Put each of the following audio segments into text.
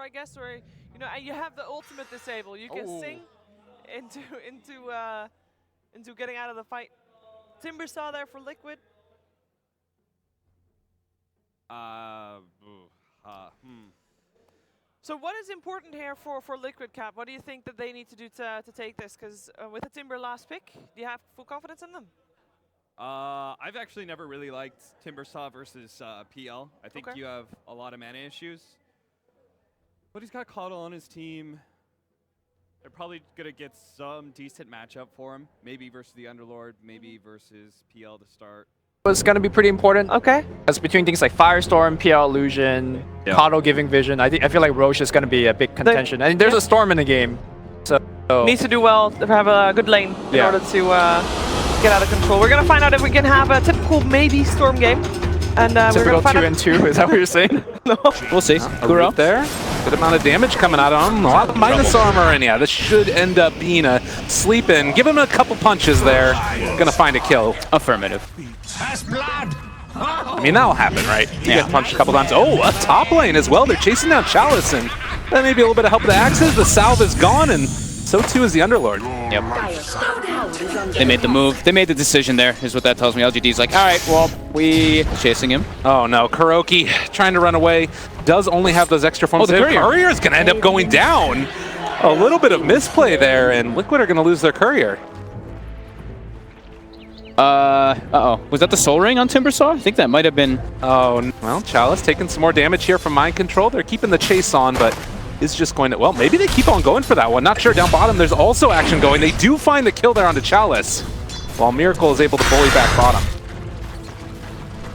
I guess, or you know, and you have the ultimate disable. You can sing into getting out of the fight. Timber saw there for Liquid. So what is important here for Liquid, Cap? What do you think that they need to do to take this? Because with the Timber last pick, do you have full confidence in them? I've actually never really liked Timbersaw versus PL. I think you have a lot of mana issues. But he's got Coddle on his team. They're probably going to get some decent matchup for him. Maybe versus the Underlord, maybe versus PL to start. Was going to be pretty important. Okay. As between things like Firestorm, PL Illusion, Coddle giving Vision, I feel like Roche is going to be a big contention. And there's a Storm in the game. So needs to do well to have a good lane in order to get out of control. We're going to find out if we can have a typical maybe Storm game. And we're going to find 2 and 2, is that what you're saying? No. We'll see. Root there. Good amount of damage coming out of him. A lot of minus armor, and yeah, this should end up being a sleep-in. Give him a couple punches there. Gonna find a kill. Affirmative. I mean, that'll happen, right? You get punched a couple times. Oh, a top lane as well. They're chasing down Chalice, and that may be a little bit of help with the axes. The salve is gone, and so too is the Underlord. Yep. They made the move. They made the decision there, is what that tells me. LGD's like, all right, well, we chasing him. Oh no, Kuroki trying to run away. Does only have those extra forms. Oh, the courier is going to end up going down. A little bit of misplay there, and Liquid are going to lose their courier. Uh-oh. Was that the Soul Ring on Timbersaw? I think that might have been... Oh, well, Chalice taking some more damage here from Mind Control. They're keeping the chase on, but is just going to... Well, maybe they keep on going for that one. Not sure. Down bottom, there's also action going. They do find the kill there onto Chalice, while Miracle is able to bully back bottom.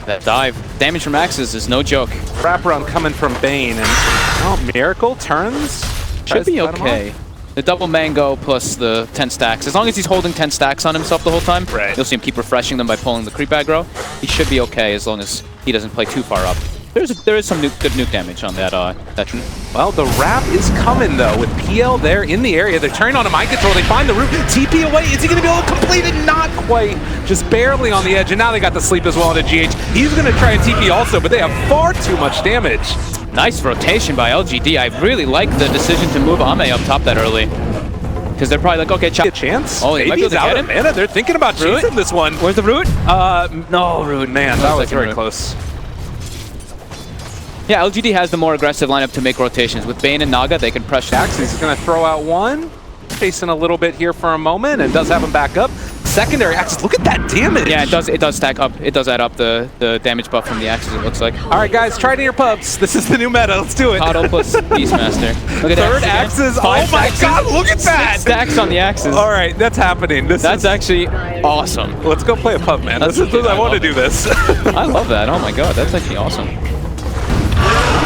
That dive. Damage from axes is no joke. Wraparound coming from Bane, and Miracle turns. Should be okay. The double mango plus the 10 stacks. As long as he's holding 10 stacks on himself the whole time, you'll see him keep refreshing them by pulling the creep aggro. He should be okay as long as he doesn't play too far up. There is some good nuke damage on that. Well, the wrap is coming though with PL there in the area. They're turning on a Mind Control. They find the root. TP away. Is he going to be able to complete it? Not quite. Just barely on the edge. And now they got the sleep as well into GH. He's going to try and TP also, but they have far too much damage. Nice rotation by LGD. I really like the decision to move Ame up top that early. Because they're probably like, okay, a chance. Oh, they might be able to out get of him. mana. They're thinking about chasing this one. Where's the root? No, root. Man, that was very close. Yeah, LGD has the more aggressive lineup to make rotations. With Bane and Naga, they can pressure. He's going to throw out one. Chasing a little bit here for a moment, and does have him back up. Secondary axis, look at that damage! Yeah, it does stack up. It does add up the damage buff from the axis, it looks like. All right, guys, try to your pubs. This is the new meta. Let's do it. Coddle plus Beastmaster. Look at Third axis. Oh my god, look at that! 6 stacks on the axis. All right, that's happening. That's actually awesome. Let's go play a pub, man. I want to do this. I love that. Oh my god, that's actually awesome.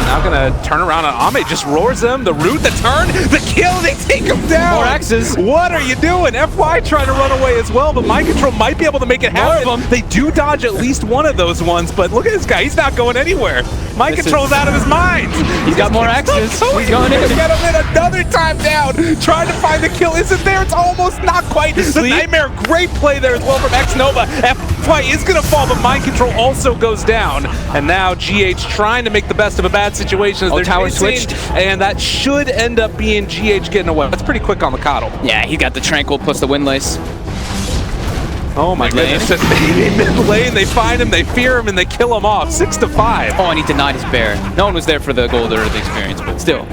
Now gonna turn around on Ame, just roars them. The root, the turn, the kill, they take him down! More axes. What are you doing? FY trying to run away as well, but Mind Control might be able to make it happen. More of them. They do dodge at least one of those ones, but look at this guy, he's not going anywhere. Mind Control's out of his mind. He's got more axes. He's going in. Get him in another time down. Trying to find the kill. Isn't there? It's almost not quite. The Nightmare, great play there as well from X-Nova. FY is gonna fall, but Mind Control also goes down. And now GH trying to make the best of a bad situation as they're tower switched. And that should end up being GH getting away. That's pretty quick on the Coddle. Yeah, he got the Tranquil plus the Windlace. Oh my goodness. Mid lane, they find him, they fear him, and they kill him off. 6-5. Oh, and he denied his bear. No one was there for the gold or the experience, but still.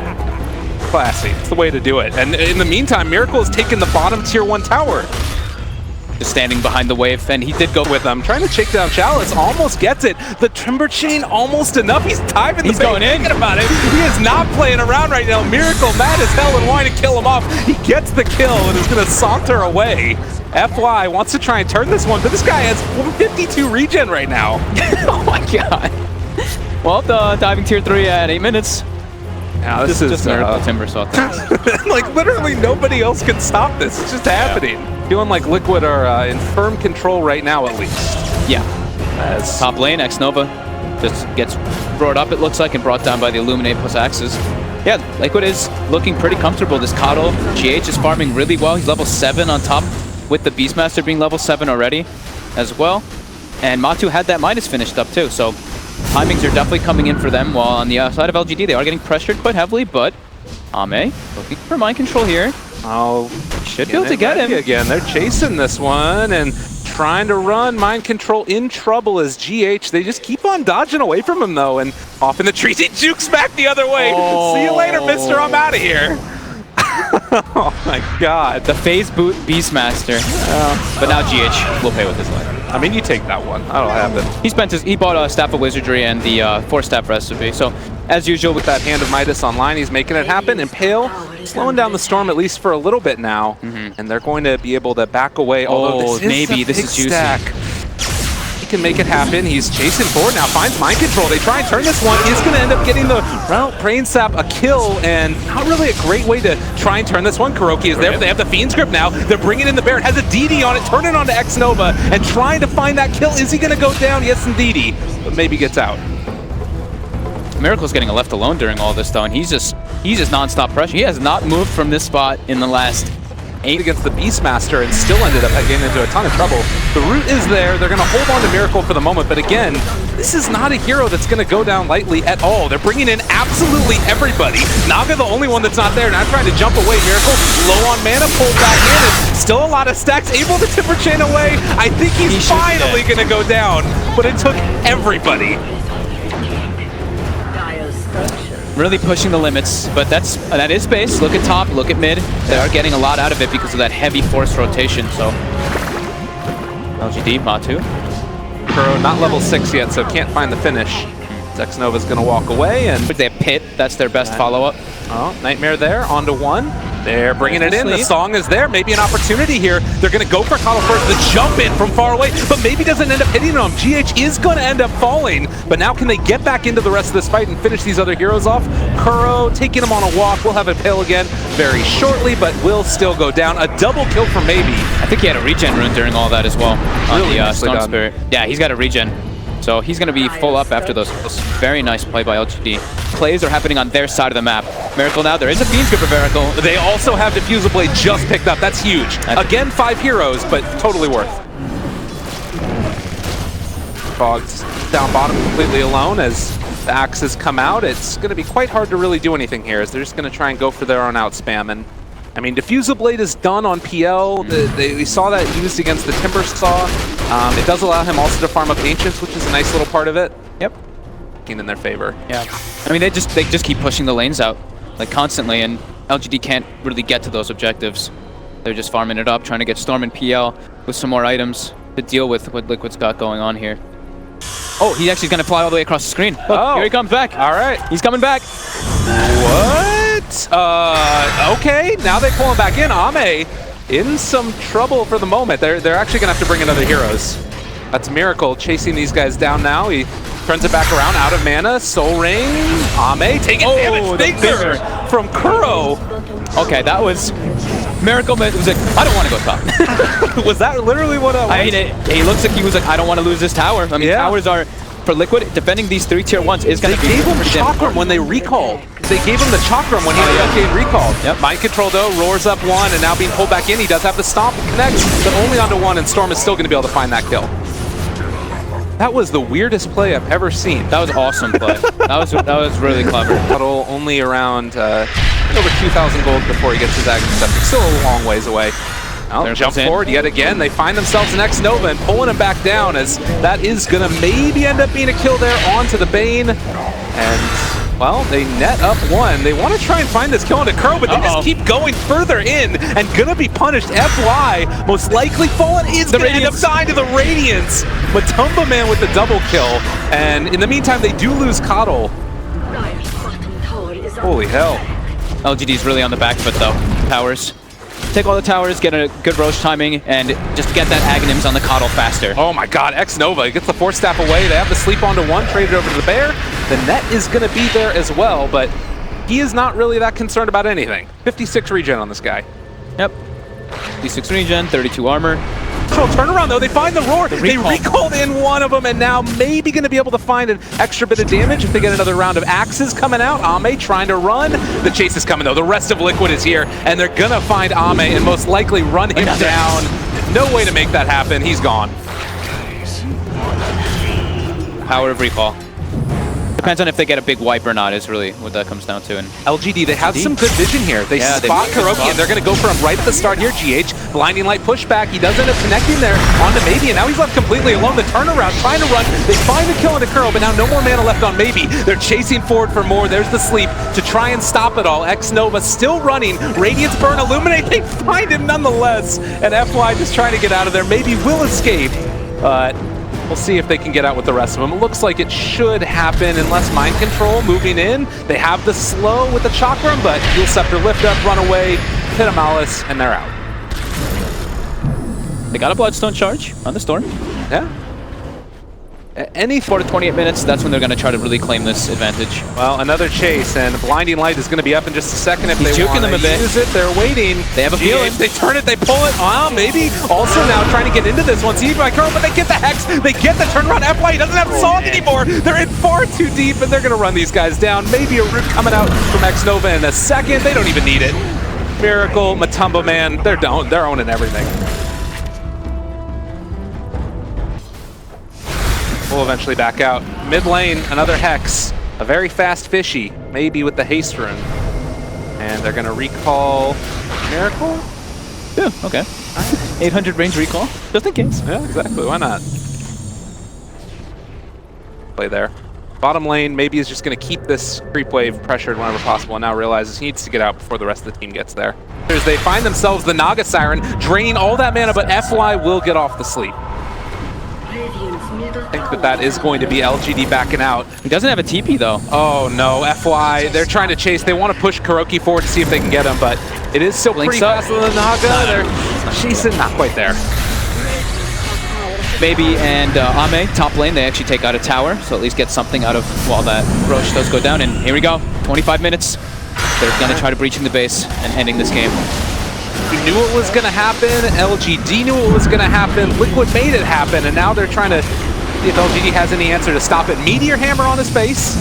Classy. It's the way to do it. And in the meantime, Miracle is taking the bottom tier 1 tower. Just standing behind the wave, and he did go with them. Trying to shake down Chalice, almost gets it. The Timber Chain almost enough. He's diving the He's going in. Thinking about it. He is not playing around right now. Miracle, mad as hell and wanting to kill him off. He gets the kill and is going to saunter away. FY wants to try and turn this one, but this guy has 52 regen right now. Oh my god. Well, the diving tier 3 at 8 minutes. Now this is just Miracle Timbersaw things. Like literally nobody else can stop this. It's just happening. Feeling like Liquid are in firm control right now, at least. Yeah. As top lane, X-Nova just gets brought up, it looks like, and brought down by the Illuminate plus Axes. Yeah, Liquid is looking pretty comfortable. This Coddle, GH is farming really well. He's level 7 on top, with the Beastmaster being level 7 already as well. And Matu had that minus finished up too, so Timings are definitely coming in for them, while on the side of LGD, they are getting pressured quite heavily, but Ame looking for mind control here. Oh, should be able to get him. Again, they're chasing this one and trying to run. Mind control in trouble as GH. They just keep on dodging away from him, though, and off in the trees. He jukes back the other way. Oh. See you later, mister. I'm out of here. Oh, my God. The phase boot Beastmaster. But now GH will pay with his life. I mean, you take that one. That'll happen. He bought a Staff of Wizardry and the 4-staff recipe. So, as usual with that Hand of Midas online, he's making it happen. And Pale slowing down the storm at least for a little bit now. And they're going to be able to back away. Although this is juicy. Stack. He can make it happen. He's chasing forward now, finds mind control. They try and turn this one. Is going to end up getting the Brain Sap a kill, and not really a great way to try and turn this one. Kuroki is there, but they have the Fiend's Grip now. They're bringing in the Bear. It has a DD on it, turning on to X-Nova, and trying to find that kill. Is he going to go down? Yes, indeedy, but maybe gets out. Miracle's getting left alone during all this, though, and he's just non-stop pressure. He has not moved from this spot in the last 8 against the Beastmaster and still ended up getting into a ton of trouble. The root is there. They're going to hold on to Miracle for the moment, but again, this is not a hero that's going to go down lightly at all. They're bringing in absolutely everybody. Naga the only one that's not there, now trying to jump away. Miracle low on mana, pulled back in, and still a lot of stacks, able to Timber Chain away. I think he's finally going to go down, but it took everybody. Really pushing the limits, but that is space. Look at top, look at mid. They are getting a lot out of it because of that heavy force rotation, so. LGD, Matu. Kuro not level 6 yet, so can't find the finish. X-Nova's gonna walk away, and they have Pit, that's their best follow-up. Oh, Nightmare there, onto 1. They're bringing it in, the song is there, maybe an opportunity here. They're gonna go for Coddle first, the jump in from far away, but maybe doesn't end up hitting him. GH is gonna end up falling, but now can they get back into the rest of this fight and finish these other heroes off? Kuro taking him on a walk, we'll have a Pale again very shortly, but will still go down. A double kill for Maybe. I think he had a regen rune during all that as well. Really on the Storm Spirit. Yeah, he's got a regen. So he's going to be full up after those. Very nice play by LGD. Plays are happening on their side of the map. Miracle now, there is a Fiend's Grip for Miracle. They also have Diffusal Blade just picked up. That's huge. Again, 5 heroes, but totally worth. Fog's down bottom completely alone as the axes come out. It's going to be quite hard to really do anything here as they're just going to try and go for their own out spam. And I mean, Diffusal Blade is done on PL. We saw that used against the Timber Saw. It does allow him also to farm up Ancients, which is a nice little part of it. Yep. In their favor. Yeah. I mean, they just keep pushing the lanes out like constantly, and LGD can't really get to those objectives. They're just farming it up, trying to get Storm and PL with some more items to deal with what Liquid's got going on here. Oh, he actually is going to fly all the way across the screen. Look, here he comes back. All right. He's coming back. What? Okay, now they pull him back in. Ame in some trouble for the moment. They're actually going to have to bring in other heroes. That's Miracle chasing these guys down now. He turns it back around, out of mana. Soul Ring. Ame taking damage. Finger from Kuro. Okay, that was... Miracle was like, I don't want to go top. Was that literally what I mean, he looks like he was like, I don't want to lose this tower. I mean, towers are... For Liquid, defending these 3 tier 1s is going to be... They gave him Chakram when they recalled. They gave him the Chakram when he was getting recalled. Yep. Mind Control, though, roars up 1, and now being pulled back in. He does have the Stomp connect, but only onto 1, and Storm is still going to be able to find that kill. That was the weirdest play I've ever seen. That was awesome play. that was really clever. Puddle only around over 2,000 gold before he gets his Agony Scepter. Still a long ways away. Oh, jump forward yet again. They find themselves an X-Nova and pulling him back down as that is going to maybe end up being a kill there onto the Bane. And, well, they net up 1. They want to try and find this kill onto Kuro, but they just keep going further in and going to be punished. FY, most likely fallen, is going to end up dying to the Radiance. Matumba Man with the double kill. And in the meantime, they do lose Coddle. Holy hell. LGD's really on the back foot, though. Towers. Take all the towers, get a good Roche timing, and just get that Aghanims on the Coddle faster. Oh my god, X-Nova gets the 4-staff away. They have the sleep onto 1, traded over to the Bear. The net is going to be there as well, but he is not really that concerned about anything. 56 regen on this guy. Yep. 56 regen, 32 armor. Turnaround though, they find the Roar. They recalled in 1 of them and now maybe going to be able to find an extra bit of damage if they get another round of axes coming out. Ame trying to run. The chase is coming though. The rest of Liquid is here and they're going to find Ame and most likely run him down. No way to make that happen. He's gone. Power of recall. Depends on if they get a big wipe or not is really what that comes down to. And LGD, they have some good vision here. They spot Kuroky, and they're going to go for him right at the start here. GH, blinding light pushback. He does end up connecting there onto Maybe, and now he's left completely alone. The turnaround, trying to run. They find the kill on the Kuro, but now no more mana left on Maybe. They're chasing forward for more. There's the sleep to try and stop it all. X-Nova still running. Radiance Burn, Illuminate. They find him nonetheless. And FY just trying to get out of there. Maybe will escape, but we'll see if they can get out with the rest of them. It looks like it should happen unless Mind Control moving in. They have the slow with the Chakram, but Heal Scepter lift up, run away, hit a Malice, and they're out. They got a Bloodstone charge on the Storm. Yeah. Any 4 to 28 minutes, that's when they're going to try to really claim this advantage. Well, another chase, and Blinding Light is going to be up in just a second if He's they want juking them a bit. use it. They're waiting. They have a feeling. They turn it, they pull it. Maybe. Also now trying to get into this one. See by Curl, but they get the Hex. They get the turnaround. FY he doesn't have Song anymore. They're in far too deep, and they're going to run these guys down. Maybe a root coming out from X-Nova in a second. They don't even need it. Miracle, Matumba Man, they're owning everything. We'll eventually back out. Mid lane, another Hex. A very fast Fishy, maybe with the haste rune. And they're going to recall Miracle? Yeah, okay. 800 range recall, just in case. Yeah, exactly. Why not? Play there. Bottom lane, maybe is just going to keep this creep wave pressured whenever possible, and now realizes he needs to get out before the rest of the team gets there. They find themselves the Naga Siren, draining all that mana, but FY will get off the sleep. I think that is going to be LGD backing out. He doesn't have a TP though. Oh no, FY, they're trying to chase. They want to push Kuroky forward to see if they can get him, but it is still pretty fast with the Naga. She's not quite there. Maybe and Ame, top lane, they actually take out a tower, so at least get something out of while that Roche does go down. And here we go, 25 minutes. They're going to try to breach in the base and ending this game. He knew it was going to happen. LGD knew it was going to happen. Liquid made it happen, and now they're trying to see if LGD has any answer to stop it. Meteor Hammer on his face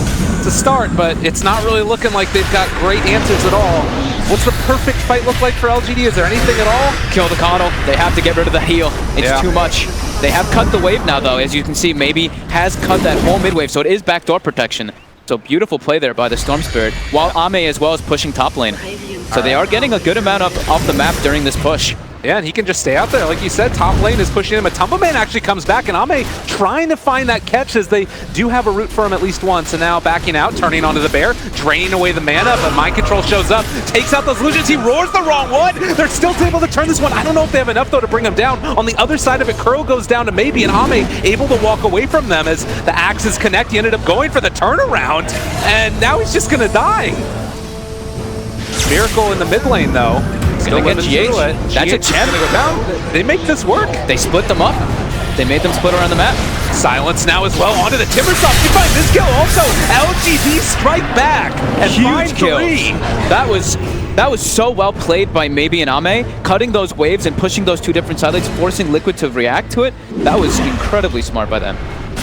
to start, but it's not really looking like they've got great answers at all. What's the perfect fight look like for LGD? Is there anything at all? Kill the Coddle. They have to get rid of the heal. It's too much. They have cut the wave now, though. As you can see, Maybe has cut that whole mid wave, so it is backdoor protection. So beautiful play there by the Storm Spirit, while Ame as well is pushing top lane. So they are getting a good amount off the map during this push. Yeah, and he can just stay out there. Like you said, top lane is pushing him. A Tumble Man actually comes back, and Ame trying to find that catch as they do have a root for him at least once. And now backing out, turning onto the bear, draining away the mana, but Mind Control shows up, takes out those illusions. He roars the wrong one. They're still able to turn this one. I don't know if they have enough, though, to bring him down. On the other side of it, Kuro goes down to Maybe, and Ame able to walk away from them as the axes connect. He ended up going for the turnaround, and now he's just going to die. Miracle in the mid lane, though. Still gonna get GH. That's a champ. Go down. They make this work. They split them up. They made them split around the map. Silence now as well onto the Timbersaw. You find this kill also. LGD strike back and huge kill. That was so well played by Maybe and Ame, cutting those waves and pushing those two different side lanes, forcing Liquid to react to it. That was incredibly smart by them.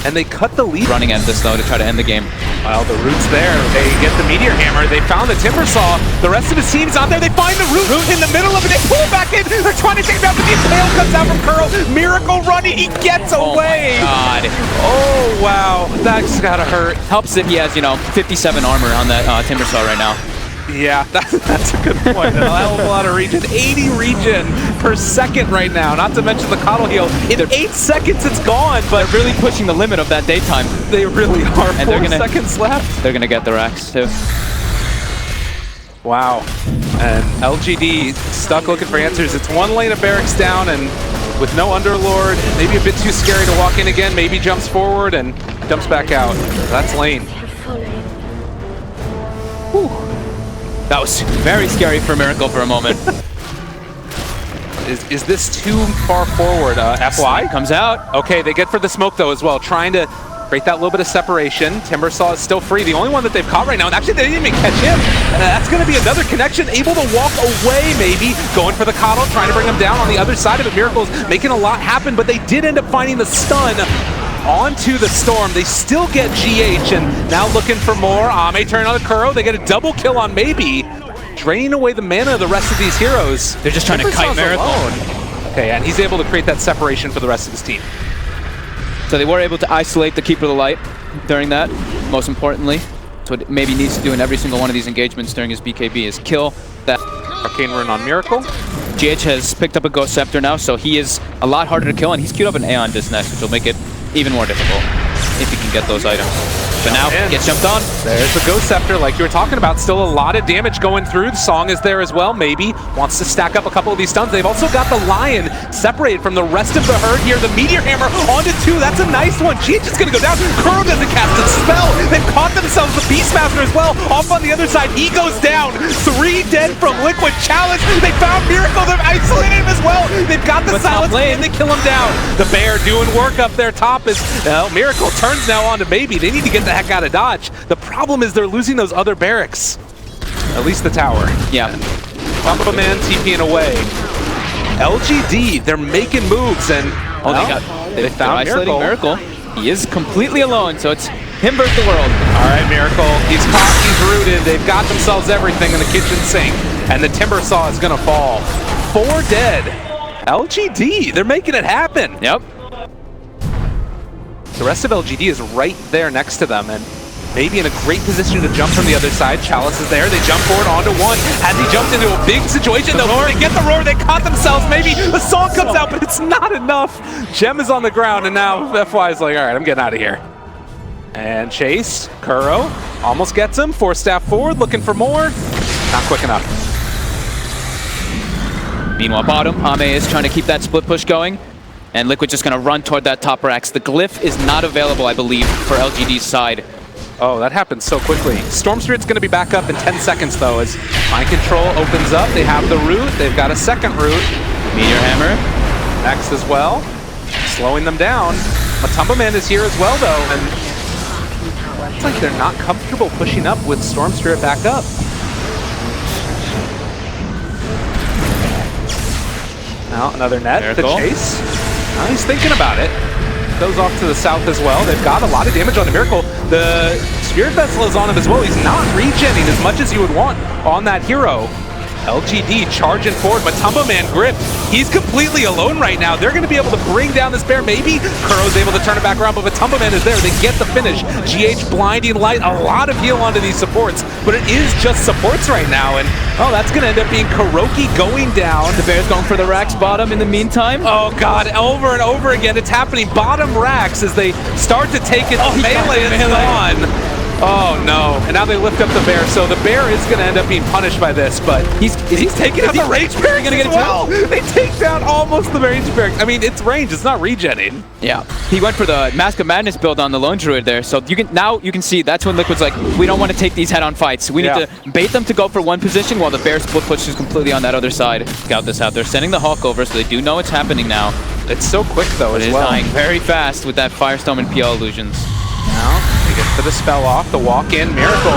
And they cut the lead. Running at this though to try to end the game. Well, the root's there. They get the Meteor Hammer. They found the Timbersaw. The rest of his team's out there. They find the root in the middle of it. They pull it back in. They're trying to take it out, but the impale comes out from Curl. Miracle running. He gets away. Oh my God. Oh, wow. That's gotta hurt. Helps that he has, 57 armor on that Timbersaw right now. Yeah, that's a good point. A hell of a lot of regen. 80 regen per second right now, not to mention the Coddle heal. In 8 seconds, it's gone, but they're really pushing the limit of that daytime. They really are. And 4 seconds left. They're going to get their axe, too. Wow. And LGD stuck looking for answers. It's one lane of barracks down, and with no Underlord, maybe a bit too scary to walk in again. Maybe jumps forward and jumps back out. That's lane. Whew. That was very scary for Miracle for a moment. Is this too far forward? FY comes out. Okay, they get for the smoke though as well, trying to create that little bit of separation. Timbersaw is still free, the only one that they've caught right now, and actually they didn't even catch him. That's going to be another connection, able to walk away maybe, going for the Coddle, trying to bring him down on the other side of it. Miracle's making a lot happen, but they did end up finding the stun onto the Storm. They still get GH, and now looking for more. Ame turn on the Kuro. They get a double kill on Maybe, draining away the mana of the rest of these heroes. They're just trying to kite Miracle. Okay, and he's able to create that separation for the rest of his team. So they were able to isolate the Keeper of the Light during that. most importantly. That's what it maybe needs to do in every single one of these engagements during his BKB is kill that. Arcane Rune on Miracle. GH has picked up a Ghost Scepter now, so he is a lot harder to kill, and he's queued up an Aeon this next, which will make it even more difficult if he can get those items. But now, gets jumped on. There's the Ghost Scepter, like you were talking about. Still a lot of damage going through. The Song is there as well, maybe. Wants to stack up a couple of these stuns. They've also got the Lion separated from the rest of the herd here. The Meteor Hammer onto 2. That's a nice one. GH is going to go down. Kuro doesn't cast a spell. They've caught themselves the Beastmaster as well. Off on the other side, he goes down. 3 dead from Liquid. Challenge. They found Miracle. They've isolated him as well. They've got the silence and they kill him down. The Bear doing work up there top is, well, Miracle turns now onto Baby. They need to get the heck out of Dodge. The problem is they're losing those other barracks. At least the tower. Yeah. Man TPing away. LGD, they're making moves and they found Miracle. He is completely alone, so it's him versus the world. All right, Miracle. He's caught, he's rooted. They've got themselves everything in the kitchen sink. And the Timber Saw is gonna fall. 4 dead. LGD, they're making it happen. Yep. The rest of LGD is right there next to them, and maybe in a great position to jump from the other side. Chalice is there. They jump forward onto 1. As he jumped into a big situation, though, they get the roar. They caught themselves. Maybe the Song comes out, but it's not enough. Gem is on the ground, and now FY is like, all right, I'm getting out of here. And Chase, Kuro, almost gets him. 4 staff forward, looking for more. Not quick enough. Meanwhile, bottom, Ame is trying to keep that split push going. And Liquid just going to run toward that top racks. The glyph is not available, I believe, for LGD's side. Oh, that happened so quickly. Storm Spirit's going to be back up in 10 seconds, though, as Mind Control opens up. They have the root. They've got a second root. Meteor Hammer. Next as well. Slowing them down. Matumba Man is here as well, though, and it's like they're not comfortable pushing up with Storm Spirit back up. Now, another net to Chase. Now he's thinking about it. Goes off to the south as well. They've got a lot of damage on the Miracle. The Spirit Vessel is on him as well. He's not regenning as much as you would want on that hero. LGD charging forward. Matumba Man grip. He's completely alone right now. They're going to be able to bring down this bear. Maybe Kuro's able to turn it back around, but Matumba Man is there. They get the finish. GH blinding light. A lot of heal onto these supports, but it is just supports right now. And that's going to end up being Kuroki going down. The Bears going for the racks bottom in the meantime. Oh God, over and over again. It's happening. Bottom racks as they start to take it. Melee is on. Oh no, and now they lift up the bear, so the bear is going to end up being punished by this, but he's taking out the rage barracks as well. They take down almost the rage barracks. I mean, it's range, it's not regenning. Yeah, he went for the Mask of Madness build on the Lone Druid there, so you can see that's when Liquid's like, we don't want to take these head-on fights. We need to bait them to go for one position while the bear split push is completely on that other side. Scout this out. They're sending the Hawk over, so they do know it's happening now. It's so quick though as well. It is dying very fast with that Firestorm and PL illusions. Now, they get for the spell off, the walk-in Miracle.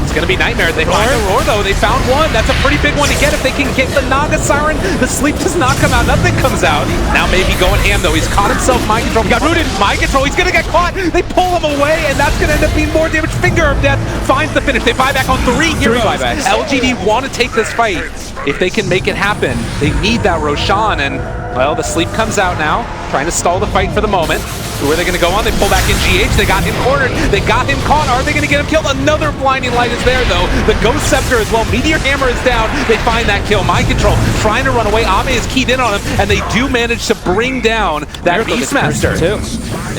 It's going to be Nightmare. They find the roar, though. They found one. That's a pretty big one to get if they can get the Naga Siren. The sleep does not come out. Nothing comes out. Now maybe going ham, though. He's caught himself Mind Control. He got rooted. Mind Control. He's going to get caught. They pull him away, and that's going to end up being more damage. Finger of Death finds the finish. They buy back on 3 heroes. LGD want to take this fight. If they can make it happen, they need that Roshan, and, well, the sleep comes out now. Trying to stall the fight for the moment. Who are they going to go on? They pull back in GH. They got him cornered. They got him caught. Are they going to get him killed? Another blinding light is there, though. The Ghost Scepter as well. Meteor Hammer is down. They find that kill. Mind Control trying to run away. Ame is keyed in on him, and they do manage to bring down that Beastmaster.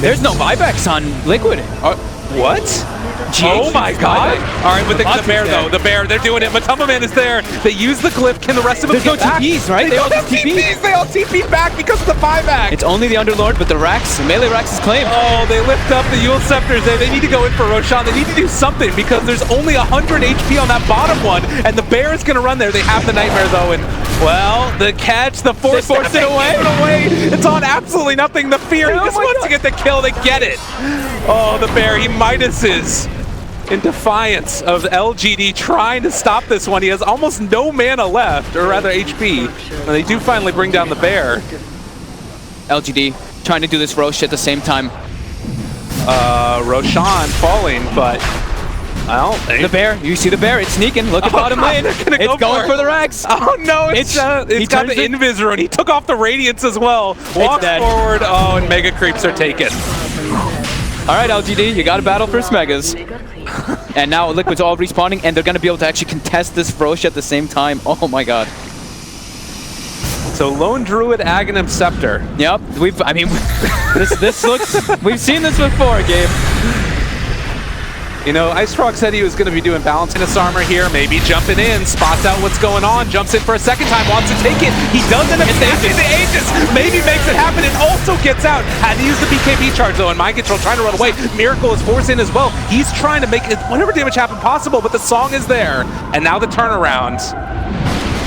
There's no buybacks on Liquid. What? Oh my God! All right, but the bear though, the bear, they're doing it. Matumba Man is there. They use the glyph. Can the rest of them get back? There's no TPs, right? They all have TPs. They all TP back because of the buyback. It's only the Underlord, but the racks, the melee racks is claimed. Oh, they lift up the Yule Scepters there. They need to go in for Roshan. They need to do something because there's only 100 HP on that bottom one, and the bear is going to run there. They have the Nightmare though, and well, the catch, the force it away. It's on absolutely nothing. The fear, he just wants to get the kill. They get it. Oh, the bear, he Midases. In defiance of LGD trying to stop this one. He has almost no mana left, or rather HP. And they do finally bring down the bear. LGD trying to do this Rosh at the same time. Roshan falling, but well, the bear, you see the bear, it's sneaking. Look at bottom lane. It's going for the Rex. Oh no, it's got the Invis rune. He took off the Radiance as well. Walks forward. Oh, and Mega Creeps are taken. All right, LGD, you got to battle for Smegas. And now Liquid's all respawning, and they're going to be able to actually contest this Roche at the same time. Oh my god. So Lone Druid, Aghanim, Scepter. Yep, this looks, we've seen this before, Gabe. You know, Ice Frog said he was going to be doing balancing his armor here, maybe jumping in, spots out what's going on, jumps in for a second time, wants to take it. He doesn't attack the Aegis, maybe makes it happen, and also gets out. Had to use the BKB charge though, and Mind Control trying to run away. Miracle is forced in as well. He's trying to make whatever damage happen possible, but the song is there. And now the turnaround.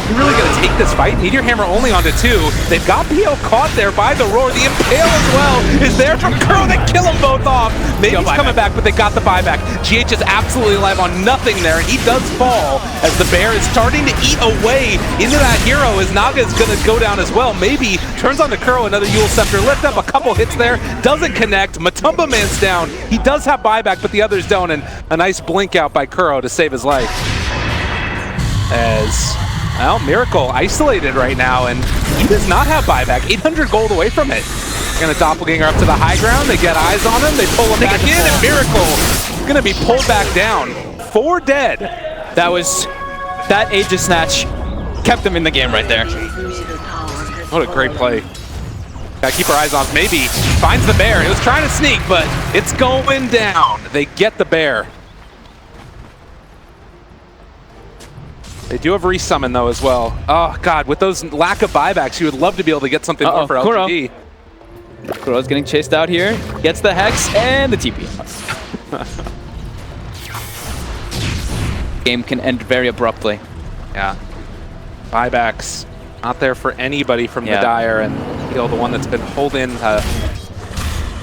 You're really going to take this fight? Meteor Hammer only onto 2. They've got PL caught there by the Roar. The Impale as well is there from Kuro. They kill them both off. Maybe he's coming back, but they got the buyback. GH is absolutely alive on nothing there, and he does fall as the bear is starting to eat away into that hero as Naga is going to go down as well. Maybe turns on to Kuro, another Yule Scepter. Lift up a couple hits there. Doesn't connect. Matumba Man's down. He does have buyback, but the others don't, and a nice blink out by Kuro to save his life. As... well, Miracle isolated right now, and he does not have buyback. 800 gold away from it. They're gonna doppelganger up to the high ground. They get eyes on him. They pull him back in, and Miracle gonna be pulled back down. 4 dead. That Aegis Snatch kept them in the game right there. What a great play. Gotta keep our eyes on. Maybe finds the bear. It was trying to sneak, but it's going down. They get the bear. They do have resummon though as well. Oh god, with those lack of buybacks, you would love to be able to get something more for LGD. Kuro's getting chased out here. Gets the Hex and the TP. Game can end very abruptly. Yeah. Buybacks not there for anybody from the Dire, and Heal, the one that's been holding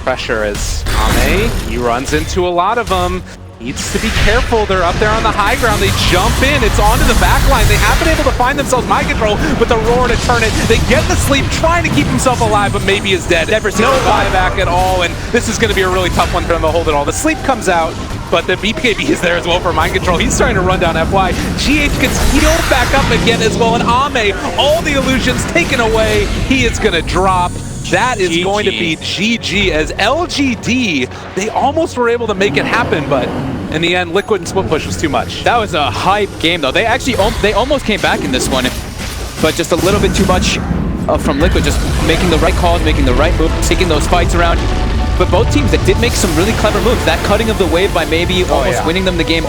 pressure, is Ame. He runs into a lot of them. Needs to be careful. They're up there on the high ground. They jump in. It's onto the back line. They haven't been able to find themselves Mind Control with the Roar to turn it. They get the sleep, trying to keep himself alive, but maybe is dead. Never seen no buyback at all, and this is going to be a really tough one for them to hold it all. The sleep comes out, but the BKB is there as well for Mind Control. He's trying to run down FY. GH gets healed back up again as well, and Ame, all the illusions taken away. He is going to drop. That is going to be GG, as LGD, they almost were able to make it happen, but in the end, Liquid and Split Push was too much. That was a hype game, though. They actually they almost came back in this one, but just a little bit too much from Liquid, just making the right calls, making the right moves, taking those fights around. But both teams that did make some really clever moves. That cutting of the wave by maybe almost winning them the game.